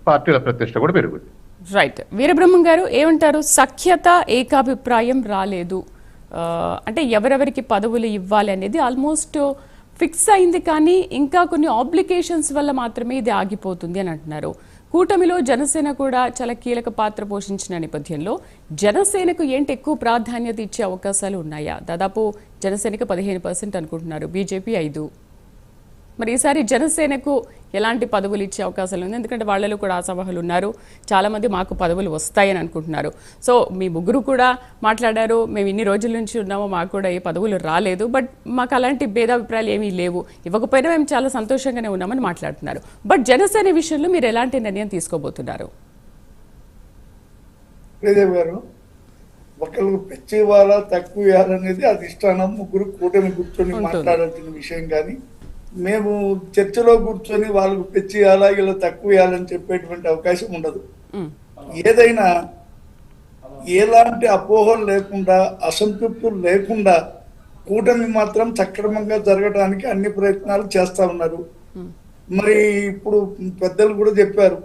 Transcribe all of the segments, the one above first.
పార్టీల ప్రతిష్ట కూడా పెరుగుతుంది. రైట్. వీరబ్రహ్మం గారు ఏమంటారు? సఖ్యత ఏకాభిప్రాయం రాలేదు అంటే ఎవరెవరికి పదవులు ఇవ్వాలి అనేది ఆల్మోస్ట్ ఫిక్స్ అయింది, కానీ ఇంకా కొన్ని ఆబ్లికేషన్స్ వల్ల మాత్రమే ఇది ఆగిపోతుంది అని అంటున్నారు. కూటమిలో జనసేన కూడా చాలా కీలక పాత్ర పోషించిన నేపథ్యంలో జనసేనకు ఏంటి ఎక్కువ ప్రాధాన్యత ఇచ్చే అవకాశాలు ఉన్నాయా? దాదాపు జనసేనకు 15% అనుకుంటున్నారు, బీజేపీ 5%. మరి ఈసారి జనసేనకు ఎలాంటి పదవులు ఇచ్చే అవకాశాలు ఉంది? ఎందుకంటే వాళ్ళలో కూడా ఆశావాహులు ఉన్నారు, చాలామంది మాకు పదవులు వస్తాయని అనుకుంటున్నారు. సో మీ ముగ్గురు కూడా మాట్లాడారు, మేము ఇన్ని రోజుల నుంచి ఉన్నామో మాకు కూడా ఏ పదవులు రాలేదు, బట్ మాకు అలాంటి భేదాభిప్రాయాలు ఏమీ లేవు, ఇవ్వకపోయినా మేము చాలా సంతోషంగానే ఉన్నామని మాట్లాడుతున్నారు. బట్ జనసేన విషయంలో మీరు ఎలాంటి నిర్ణయం తీసుకోబోతున్నారు? ఒకళ్ళు పెంచి ఇవ్వాలా తక్కువ ఇవ్వాలనేది అధిష్టానం ముగ్గురు కూటమి కూర్చొని మాట్లాడాల్సిన విషయం. కానీ మేము చర్చలో కూర్చొని వాళ్ళకు పెంచేయాలా ఇలా తక్కువ వేయాలని చెప్పేటువంటి అవకాశం ఉండదు. ఏదైనా ఎలాంటి అపోహలు లేకుండా అసంతృప్తులు లేకుండా కూటమి మాత్రం సక్రమంగా జరగడానికి అన్ని ప్రయత్నాలు చేస్తా ఉన్నారు. మరి ఇప్పుడు పెద్దలు కూడా చెప్పారు,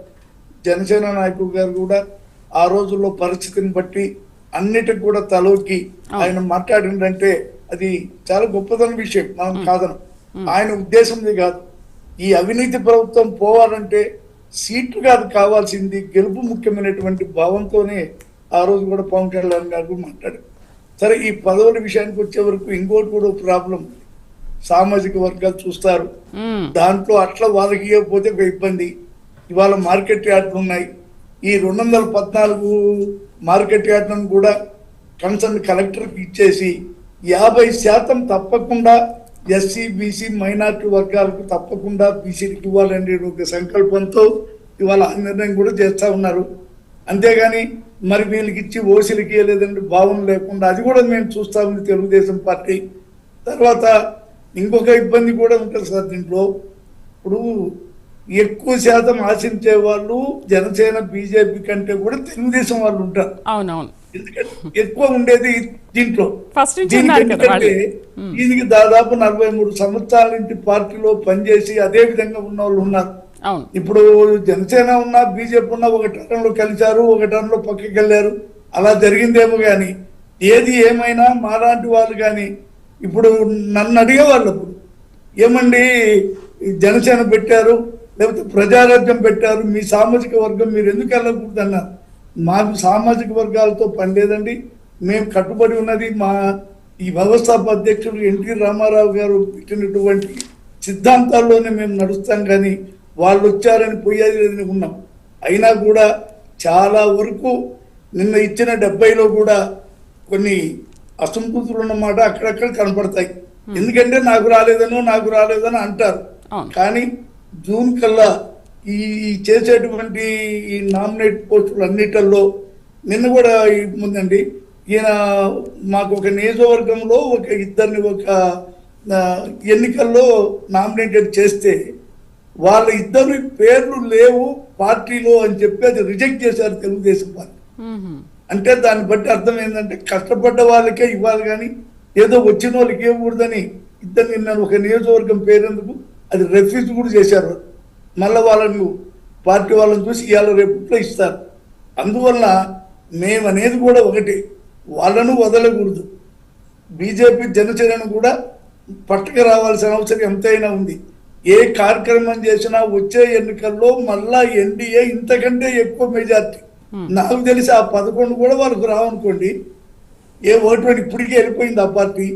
జనసేన నాయకులు గారు కూడా ఆ రోజుల్లో పరిస్థితిని బట్టి అన్నిటికి కూడా తలొక్కి ఆయన మాట్లాడిందంటే అది చాలా గొప్పదైన విషయం, మనం కాదనం. ఆయన ఉద్దేశంది కాదు, ఈ అవినీతి ప్రభుత్వం పోవాలంటే సీట్లు కాదు కావాల్సింది, గెలుపు ముఖ్యమైనటువంటి భావంతోనే ఆ రోజు కూడా పవన్ కళ్యాణ్ గారు మాట్లాడారు. సరే, ఈ పదవుల విషయానికి వచ్చే వరకు ఇంకోటి కూడా ప్రాబ్లం, సామాజిక వర్గాలు చూస్తారు, దాంట్లో అట్లా వాళ్ళకి ఇవ్వకపోతే ఒక ఇబ్బంది. ఇవాళ మార్కెట్ యార్డులు ఉన్నాయి, ఈ 214 మార్కెట్ యార్డులను కూడా కన్సర్న్ కలెక్టర్కి ఇచ్చేసి 50% తప్పకుండా ఎస్సీ బీసీ మైనార్టీ వర్గాలకు తప్పకుండా బీసీకి ఇవ్వాలనే ఒక సంకల్పంతో ఇవాళ నిర్ణయం కూడా చేస్తూ ఉన్నారు. అంతేగాని మరి వీళ్ళకి ఇచ్చి ఓసీలకి లేదంటే భావన లేకుండా అది కూడా మేము చూస్తా ఉంది తెలుగుదేశం పార్టీ. తర్వాత ఇంకొక ఇబ్బంది కూడా ఉంటుంది సార్ దీంట్లో. ఇప్పుడు ఎక్కువ శాతం ఆశించే వాళ్ళు జనసేన బీజేపీ కంటే కూడా తెలుగుదేశం వాళ్ళు ఉంటారు. అవునవును, ఎందుకంటే ఎక్కువ ఉండేది దీంట్లో. ఎందుకంటే దీనికి దాదాపు 43 సంవత్సరాల నుంచి పార్టీలో పనిచేసి అదే విధంగా ఉన్న వాళ్ళు ఉన్నారు. ఇప్పుడు జనసేన ఉన్నా బీజేపీ ఉన్నా ఒక టర్న్లో కలిశారు, ఒక టర్న్లో పక్కకి వెళ్ళారు, అలా జరిగిందేమో. కానీ ఏది ఏమైనా మాలాంటి వాళ్ళు కానీ ఇప్పుడు నన్ను అడిగేవాళ్ళు, అప్పుడు ఏమండి జనసేన పెట్టారు లేకపోతే ప్రజారాజ్యం పెట్టారు, మీ సామాజిక వర్గం మీరు ఎందుకు వెళ్ళకూడదు అన్నారు. మాకు సామాజిక వర్గాలతో పని లేదండి, మేము కట్టుబడి ఉన్నది మా ఈ వ్యవస్థాపక అధ్యక్షులు ఎన్టీ రామారావు గారు పెట్టినటువంటి సిద్ధాంతాల్లోనే మేము నడుస్తాం, కానీ వాళ్ళు వచ్చారని పోయేది లేదని ఉన్నాం. అయినా కూడా చాలా వరకు నిన్న ఇచ్చిన 70లో కూడా కొన్ని అసంతృప్తులు ఉన్నమాట అక్కడక్కడ కనపడతాయి. ఎందుకంటే నాకు రాలేదని అంటారు. కానీ జూన్ కల్లా ఈ చేసేటువంటి ఈ నామినేట్ పోస్టులు అన్నిటిల్లో నిన్న కూడా ముందండి, ఈయన మాకు ఒక నియోజకవర్గంలో ఒక ఇద్దరిని ఒక ఎన్నికల్లో నామినేటెడ్ చేస్తే వాళ్ళ ఇద్దరి పేర్లు లేవు పార్టీలో అని చెప్పి అది రిజెక్ట్ చేశారు తెలుగుదేశం పార్టీ. అంటే దాన్ని బట్టి అర్థం ఏంటంటే కష్టపడ్డ వాళ్ళకే ఇవ్వాలి, కానీ ఏదో వచ్చిన వాళ్ళకి ఇవ్వకూడదని ఇద్దరు నిన్న ఒక నియోజకవర్గం పేరెందుకు అది రెఫ్యూజ్ కూడా చేశారు. మళ్ళీ వాళ్ళను పార్టీ వాళ్ళని చూసి ఇవాళ రేపుట్లో ఇస్తారు. అందువల్ల మేమనేది కూడా ఒకటి, వాళ్ళను వదలకూడదు. బీజేపీ జనసేనను కూడా పట్టుకు రావాల్సిన అవసరం ఎంతైనా ఉంది. ఏ కార్యక్రమం చేసినా వచ్చే ఎన్నికల్లో మళ్ళా ఎన్డీఏ ఇంతకంటే ఎక్కువ మెజార్టీ. నాకు తెలిసి ఆ 11 కూడా వాళ్ళకు రావనుకోండి, ఏ ఓటు ఇప్పటికే వెళ్ళిపోయింది ఆ పార్టీ.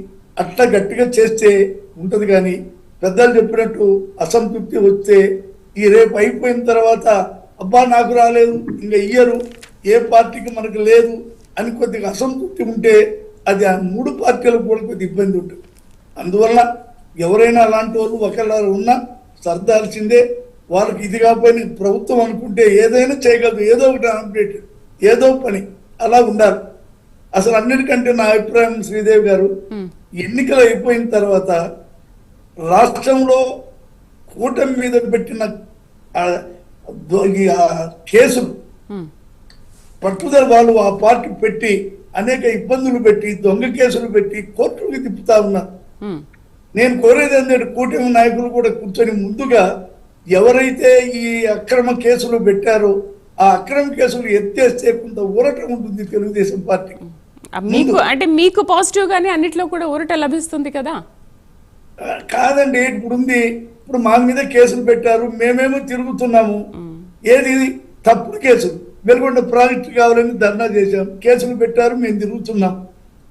అట్లా గట్టిగా చేస్తే ఉంటుంది. కానీ పెద్దలు చెప్పినట్టు అసంతృప్తి వస్తే ఈ రేపు అయిపోయిన తర్వాత అబ్బా నాకు రాలేదు ఇంకా ఇయ్యరు, ఏ పార్టీకి మనకు లేదు అని కొద్దిగా అసంతృప్తి ఉంటే అది ఆ 3 పార్టీలకు కూడా కొద్దిగా ఇబ్బంది ఉంటుంది. అందువల్ల ఎవరైనా అలాంటి వాళ్ళు ఒకళ్ళ ఉన్నా సర్దాల్సిందే. వాళ్ళకి ఇది కాకపోయినా ప్రభుత్వం అనుకుంటే ఏదైనా చేయగలదు, ఏదో ఒకటి అప్డేట్ ఏదో పని అలా ఉండాలి. అసలు అన్నిటికంటే నా అభిప్రాయం శ్రీదేవి గారు, ఎన్నికలు అయిపోయిన తర్వాత రాష్ట్రంలో కూటమి మీద పెట్టిన కేసులు పట్టుదల వాళ్ళు ఆ పార్టీ పెట్టి అనేక ఇబ్బందులు పెట్టి దొంగ కేసులు పెట్టి కోర్టులకు తిప్పుతా ఉన్నారు. నేను కోరేది ఏంటంటే కూటమి నాయకులు కూడా కూర్చొని ముందుగా ఎవరైతే ఈ అక్రమ కేసులు పెట్టారో ఆ అక్రమ కేసులు ఎత్తేస్తే కొంత ఊరట ఉంటుంది తెలుగుదేశం పార్టీకి. మీకు పాజిటివ్ గానే అన్నిట్లో కూడా ఊరట లభిస్తుంది కదా? కాదండి, ఇప్పుడు మా మీద కేసులు పెట్టారు, మేమేమో తిరుగుతున్నాము. ఏది తప్పుడు కేసులు, వెలుగొండ ప్రాజెక్టు కావాలని ధర్నా చేశాం, కేసులు పెట్టారు, మేము తిరుగుతున్నాం.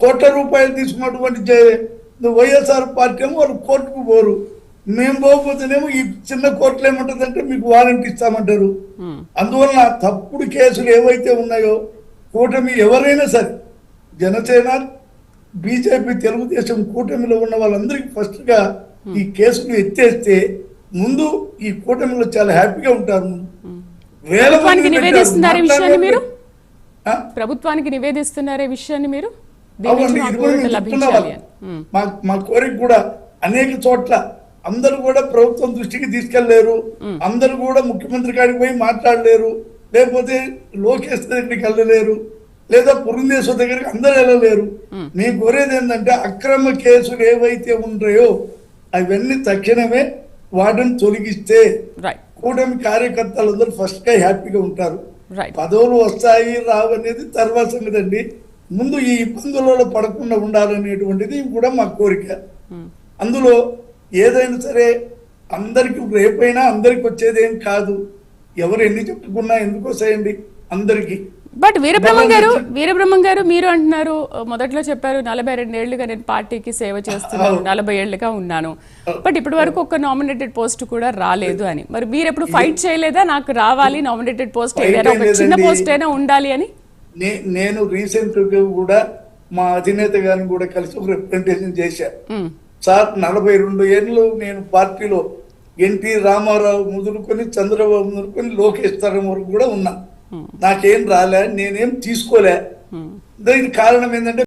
కోట్ల రూపాయలు తీసుకున్నటువంటి వైఎస్ఆర్ పార్టీ ఏమో వాళ్ళు కోర్టుకు పోరు, మేము పోకపోతేనేమో ఈ చిన్న కోర్టులు ఏమంటుందంటే మీకు వారెంట్ ఇస్తామంటారు. అందువల్ల తప్పుడు కేసులు ఏవైతే ఉన్నాయో కూటమి ఎవరైనా సరే, జనసేన, బీజేపీ, తెలుగుదేశం కూటమిలో ఉన్న వాళ్ళందరికీ ఫస్ట్ గా ఈ కేసులు ఎత్తేస్తే ముందు ఈ కూటమిలో చాలా హ్యాపీగా ఉంటారు. ప్రభుత్వానికి నివేదిస్తున్నారే విషయాన్ని మీరు ప్రభుత్వానికి నివేదిస్తున్నారే విషయాన్ని మీరు మా కోరిక కూడా అనేక చోట్ల అందరూ కూడా ప్రభుత్వం దృష్టికి తీసుకెళ్లేరు, అందరూ కూడా ముఖ్యమంత్రి కాడికి పోయి మాట్లాడలేరు, లేకపోతే లోకేష్ దగ్గరికి వెళ్ళలేరు, లేదా పురంధేశ్వర దగ్గరికి అందరూ వెళ్ళలేరు. నేను కోరేది ఏంటంటే అక్రమ కేసులు ఏవైతే ఉంటాయో అవన్నీ తక్షణమే వాటిని తొలగిస్తే కూటమి కార్యకర్తలందరూ ఫస్ట్ గా హ్యాపీగా ఉంటారు. పదవులు వస్తాయి రావు అనేది తర్వాత సంగతి అండి. ముందు ఈ ఇబ్బందులలో పడకుండా ఉండాలనేటువంటిది కూడా మా కోరిక. అందులో ఏదైనా సరే అందరికి రేపైనా అందరికి వచ్చేది ఏం కాదు, ఎవరు ఎన్ని చెప్పుకున్నా ఎందుకు వస్తాయండి అందరికి. బట్ వీరబ్రహ్మం గారు మీరు అంటున్నారు, మొదట్లో చెప్పారు 42 ఏళ్లుగా నేను పార్టీకి సేవ చేస్తున్నాను, 40 ఏళ్లుగా ఉన్నాను, బట్ ఇప్పటి వరకు ఒక నామినేటెడ్ పోస్ట్ కూడా రాలేదు అని. మరి మీరు ఎప్పుడు ఫైట్ చేయలేదా, నాకు రావాలి నామినేటెడ్ పోస్ట్, ఏదైనా ఒక చిన్న పోస్ట్ అయినా ఉండాలి అని? నేను రీసెంట్ గా కూడా మా అధినేత గారిని కూడా కలిసి ఒక రిప్రజెంటేషన్ చేశాను. సార్ 42 ఏళ్ళు నేను పార్టీలో ఎన్టీ రామారావు మొదలుకొని చంద్రబాబు మొదలుకొని లోకేష్ తరం వరకు కూడా ఉన్నా, నాకేం రాలే, నేనేం తీసుకోలే. దానికి కారణం ఏంటంటే